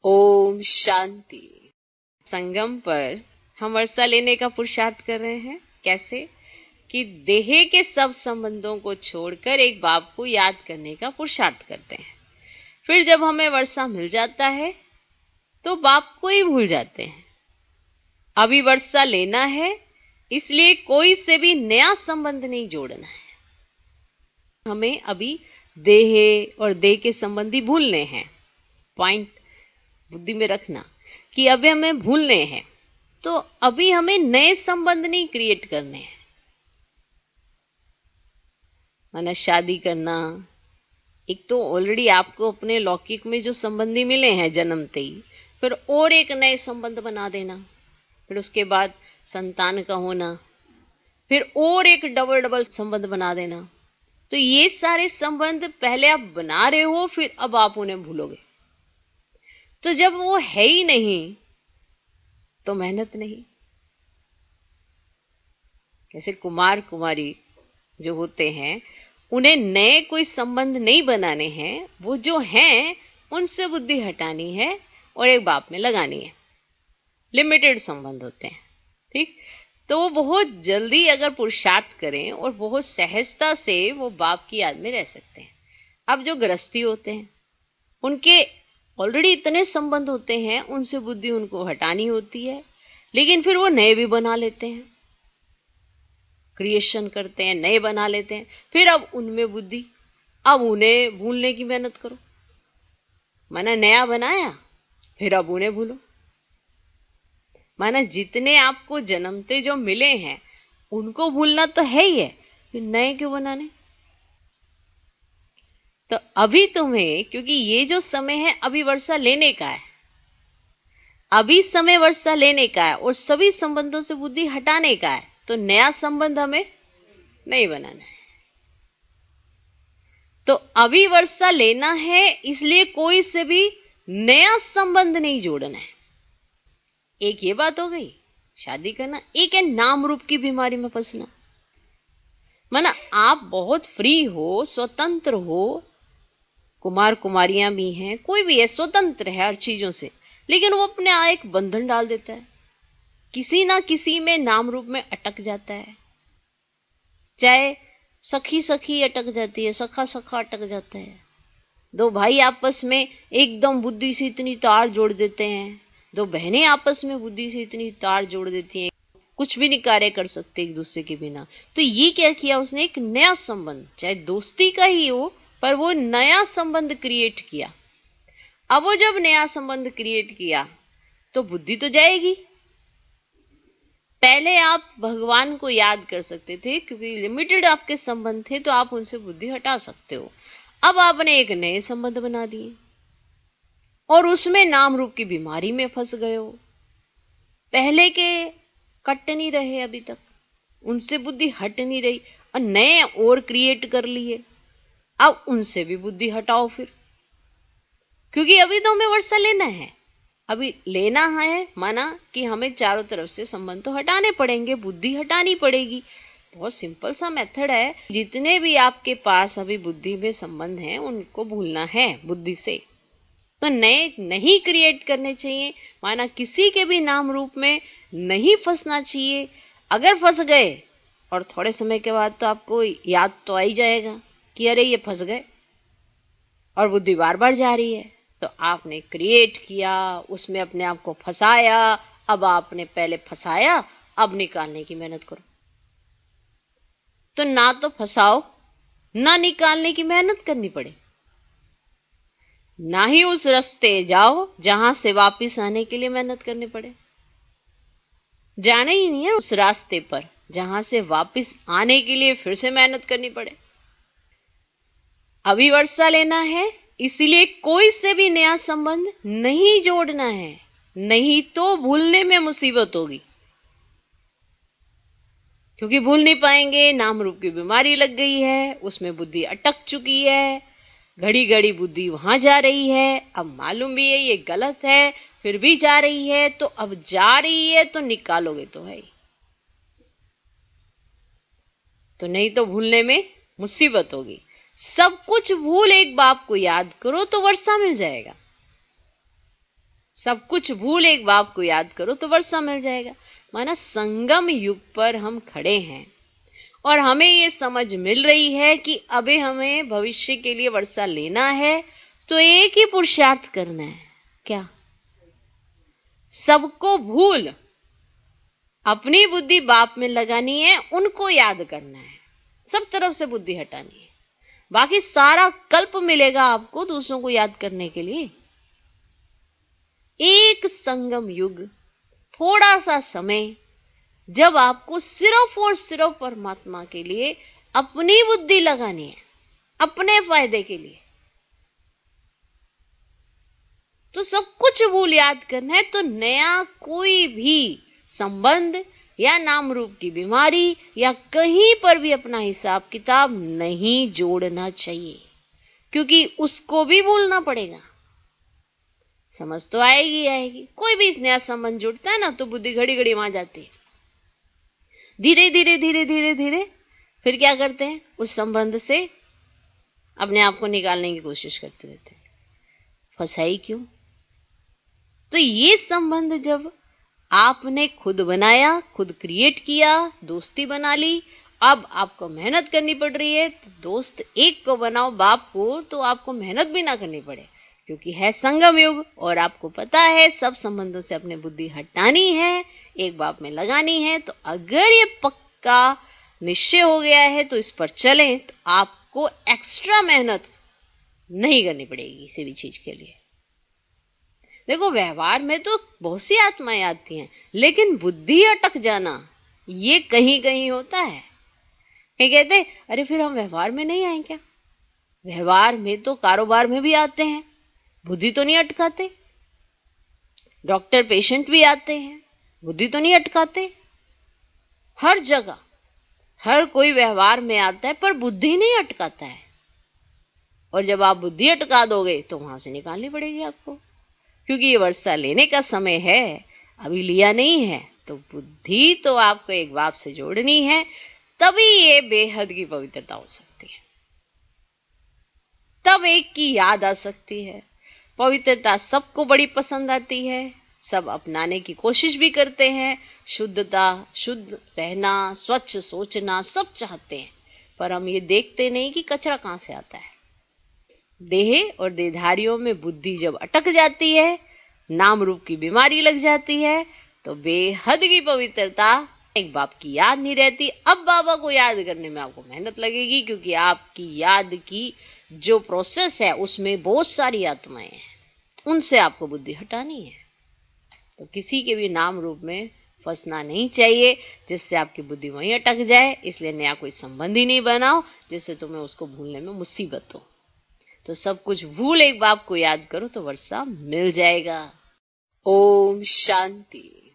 ओम शांति। संगम पर हम वर्षा लेने का पुरुषार्थ कर रहे हैं। कैसे कि देह के सब संबंधों को छोड़कर एक बाप को याद करने का पुरुषार्थ करते हैं। फिर जब हमें वर्षा मिल जाता है तो बाप को ही भूल जाते हैं। अभी वर्षा लेना है, इसलिए कोई से भी नया संबंध नहीं जोड़ना है। हमें अभी देह और देह के संबंधी भूलने हैं। पॉइंट बुद्धि में रखना कि अभी हमें भूलने हैं, तो अभी हमें नए संबंध नहीं क्रिएट करने हैं। माना शादी करना, एक तो ऑलरेडी आपको अपने लौकिक में जो संबंधी मिले हैं जन्मते ही, फिर और एक नए संबंध बना देना, फिर उसके बाद संतान का होना, फिर और एक डबल संबंध बना देना। तो ये सारे संबंध पहले आप बना रहे हो, फिर अब आप उन्हें भूलोगे। तो जब वो है ही नहीं तो मेहनत नहीं। जैसे कुमार कुमारी जो होते हैं, उन्हें नए कोई संबंध नहीं बनाने हैं, वो जो हैं उनसे बुद्धि हटानी है और एक बाप में लगानी है। लिमिटेड संबंध होते हैं, ठीक। तो वो बहुत जल्दी अगर पुरुषार्थ करें और बहुत सहजता से वो बाप की याद में रह सकते हैं। अब जो गृहस्थी होते हैं, उनके ऑलरेडी इतने संबंध होते हैं, उनसे बुद्धि उनको हटानी होती है, लेकिन फिर वो नए भी बना लेते हैं, क्रिएशन करते हैं, नए बना लेते हैं। फिर अब उनमें बुद्धि, अब उन्हें भूलने की मेहनत करो। माना नया बनाया, फिर अब उन्हें भूलो। माना जितने आपको जन्मते जो मिले हैं उनको भूलना तो है ही है, फिर नए क्यों बनाने। तो अभी तुम्हें, क्योंकि ये जो समय है अभी वर्षा लेने का है, अभी समय वर्षा लेने का है और सभी संबंधों से बुद्धि हटाने का है, तो नया संबंध हमें नहीं बनाना है। तो अभी वर्षा लेना है, इसलिए कोई से भी नया संबंध नहीं जोड़ना है। एक ये बात हो गई शादी करना, एक है नाम रूप की बीमारी में फंसना। माना आप बहुत फ्री हो, स्वतंत्र हो, कुमार कुमारियां भी हैं, कोई भी है, स्वतंत्र है हर चीजों से, लेकिन वो अपने एक बंधन डाल देता है, किसी ना किसी में नाम रूप में अटक जाता है। चाहे सखी सखी अटक जाती है, सखा सखा अटक जाता है, दो भाई आपस में एकदम बुद्धि से इतनी तार जोड़ देते हैं, दो बहनें आपस में बुद्धि से इतनी तार जोड़ देती हैं, कुछ भी नहीं कार्य कर सकते एक दूसरे के बिना। तो ये क्या किया उसने, एक नया संबंध, चाहे दोस्ती का ही हो, पर वो नया संबंध क्रिएट किया। अब वो जब नया संबंध क्रिएट किया तो बुद्धि तो जाएगी। पहले आप भगवान को याद कर सकते थे, क्योंकि लिमिटेड आपके संबंध थे, तो आप उनसे बुद्धि हटा सकते हो। अब आपने एक नए संबंध बना दिए और उसमें नाम रूप की बीमारी में फंस गए हो। पहले के कट नहीं रहे, अभी तक उनसे बुद्धि हट नहीं रही, और नए और क्रिएट कर लिए। अब उनसे भी बुद्धि हटाओ फिर, क्योंकि अभी तो हमें वर्षा लेना है। अभी लेना है माना कि हमें चारों तरफ से संबंध तो हटाने पड़ेंगे, बुद्धि हटानी पड़ेगी। बहुत सिंपल सा मेथड है। जितने भी आपके पास अभी बुद्धि में संबंध हैं उनको भूलना है बुद्धि से, तो नए नहीं क्रिएट करने चाहिए। माना किसी के भी नाम रूप में नहीं फंसना चाहिए। अगर फंस गए और थोड़े समय के बाद तो आपको याद तो आ ही जाएगा कि अरे ये फंस गए, और बुद्धि बार बार जा रही है, तो आपने क्रिएट किया, उसमें अपने आप को फंसाया। अब आपने पहले फंसाया, अब निकालने की मेहनत करो। तो ना तो फंसाओ, ना निकालने की मेहनत करनी पड़े, ना ही उस रास्ते जाओ जहां से वापस आने के लिए मेहनत करनी पड़े। जाना ही नहीं है उस रास्ते पर जहां से वापस आने के लिए फिर से मेहनत करनी पड़े। अभी वर्षा लेना है, इसीलिए कोई से भी नया संबंध नहीं जोड़ना है, नहीं तो भूलने में मुसीबत होगी। क्योंकि भूल नहीं पाएंगे, नाम रूप की बीमारी लग गई है, उसमें बुद्धि अटक चुकी है, घड़ी घड़ी बुद्धि वहां जा रही है। अब मालूम भी है ये गलत है, फिर भी जा रही है, तो अब जा रही है तो निकालोगे तो है, तो नहीं तो भूलने में मुसीबत होगी। सब कुछ भूल एक बाप को याद करो तो वर्षा मिल जाएगा। सब कुछ भूल एक बाप को याद करो तो वर्षा मिल जाएगा। माना संगम युग पर हम खड़े हैं और हमें ये समझ मिल रही है कि अभी हमें भविष्य के लिए वर्षा लेना है, तो एक ही पुरुषार्थ करना है। क्या? सबको भूल अपनी बुद्धि बाप में लगानी है, उनको याद करना है, सब तरफ से बुद्धि हटानी है। बाकी सारा कल्प मिलेगा आपको दूसरों को याद करने के लिए। एक संगम युग, थोड़ा सा समय, जब आपको सिर्फ और सिर्फ परमात्मा के लिए अपनी बुद्धि लगानी है, अपने फायदे के लिए, तो सब कुछ भूल याद करना है। तो नया कोई भी संबंध या नाम रूप की बीमारी या कहीं पर भी अपना हिसाब किताब नहीं जोड़ना चाहिए, क्योंकि उसको भी भूलना पड़ेगा। समझ तो आएगी आएगी। कोई भी नया संबंध जुड़ता है ना, तो बुद्धि घड़ी घड़ी वहां जाती है। धीरे धीरे धीरे धीरे धीरे फिर क्या करते हैं, उस संबंध से अपने आप को निकालने की कोशिश करते रहते हैं। फंसाई क्यों? तो ये संबंध जब आपने खुद बनाया, खुद क्रिएट किया, दोस्ती बना ली, अब आपको मेहनत करनी पड़ रही है, तो दोस्त एक को बनाओ बाप को, तो आपको मेहनत भी ना करनी पड़े, क्योंकि है संगम युग और आपको पता है सब संबंधों से अपने बुद्धि हटानी है, एक बाप में लगानी है। तो अगर ये पक्का निश्चय हो गया है तो इस पर चलें, तो आपको एक्स्ट्रा मेहनत नहीं करनी पड़ेगी किसी भी चीज के लिए। देखो, व्यवहार में तो बहुत सी आत्माएं आती हैं, लेकिन बुद्धि अटक जाना ये कहीं कहीं होता है। कहीं कहते हैं अरे फिर हम व्यवहार में नहीं आए क्या? व्यवहार में तो कारोबार में भी आते हैं, बुद्धि तो नहीं अटकाते। डॉक्टर पेशेंट भी आते हैं, बुद्धि तो नहीं अटकाते। हर जगह हर कोई व्यवहार में आता है, पर बुद्धि नहीं अटकाता है। और जब आप बुद्धि अटका दोगे तो वहां से निकालनी पड़ेगी आपको, क्योंकि ये वर्षा लेने का समय है, अभी लिया नहीं है। तो बुद्धि तो आपको एक बाप से जोड़नी है, तभी ये बेहद की पवित्रता हो सकती है, तब एक की याद आ सकती है। पवित्रता सबको बड़ी पसंद आती है, सब अपनाने की कोशिश भी करते हैं। शुद्धता, शुद्ध रहना, स्वच्छ सोचना सब चाहते हैं, पर हम ये देखते नहीं कि कचरा कहां से आता है। देह और देहधारियों में बुद्धि जब अटक जाती है, नाम रूप की बीमारी लग जाती है, तो बेहद की पवित्रता, एक बाप की याद नहीं रहती। अब बाबा को याद करने में आपको मेहनत लगेगी, क्योंकि आपकी याद की जो प्रोसेस है उसमें बहुत सारी आत्माएं हैं, उनसे आपको बुद्धि हटानी है। तो किसी के भी नाम रूप में फंसना नहीं चाहिए, जिससे आपकी बुद्धि वहीं अटक जाए। इसलिए नया कोई संबंध ही नहीं बनाओ जिससे तुम्हें उसको भूलने में मुसीबत हो। तो सब कुछ भूल एक बाप को याद करो तो वर्षा मिल जाएगा। ओम शांति।